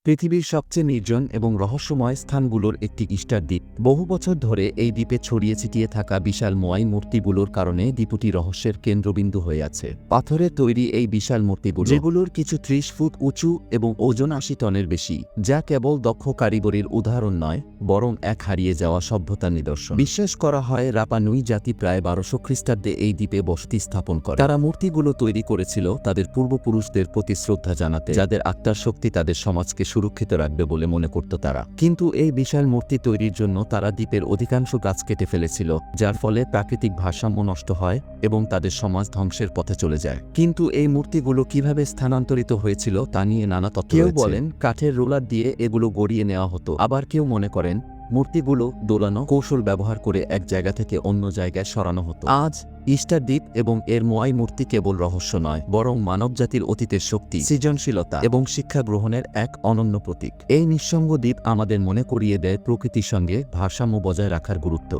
পৃথিবীর সবচেয়ে নির্জন এবং রহস্যময় স্থানগুলোর একটি ইস্টার দ্বীপ। বহু বছর ধরে এই দ্বীপে ছড়িয়ে ছিটিয়ে থাকা বিশাল মোয়াই মূর্তিগুলোর কারণে দ্বীপটি রহস্যের কেন্দ্রবিন্দু হয়ে আছে। পাথরের তৈরি এই বিশাল মূর্তিগুলো, যেগুলোর কিছু ৩০ ফুট উঁচু এবং ওজন ৮০ টনের বেশি, যা কেবল দক্ষ কারিগরির উদাহরণ নয়, বরং এক হারিয়ে যাওয়া সভ্যতার নিদর্শন। বিশ্বাস করা হয় রাপা নুই জাতি প্রায় ১২০০ খ্রিস্টাব্দে এই দ্বীপে বসতি স্থাপন করে। তারা মূর্তিগুলো তৈরি করেছিল তাদের পূর্বপুরুষদের প্রতি শ্রদ্ধা জানাতে, যাদের আত্মার শক্তি তাদের সমাজকে সুরক্ষিত রাখবে বলে মনে করত তারা। কিন্তু এই বিশাল মূর্তি তৈরির জন্য তারা দ্বীপের অধিকাংশ গাছ কেটে ফেলেছিল, যার ফলে প্রাকৃতিক ভারসাম্য নষ্ট হয় এবং তাদের সমাজ ধ্বংসের পথে চলে যায়। কিন্তু এই মূর্তিগুলো কিভাবে স্থানান্তরিত হয়েছিল তা নিয়ে নানা তথ্য রয়েছে। কেউ বলেন কাঠের রোলার দিয়ে এগুলো গড়িয়ে নেওয়া হতো, আবার কেউ মনে করেন মূর্তিগুলো দোলানো কৌশল ব্যবহার করে এক জায়গা থেকে অন্য জায়গায় সরানো হতো। আজ ইস্টার দ্বীপ এবং এর মোয়াই মূর্তি কেবল রহস্য নয়, বরং মানবজাতির অতীতের শক্তি, সৃজনশীলতা এবং শিক্ষা গ্রহণের এক অনন্য প্রতীক। এই নিঃসঙ্গ দ্বীপ আমাদের মনে করিয়ে দেয় প্রকৃতির সঙ্গে ভারসাম্য বজায় রাখার গুরুত্ব।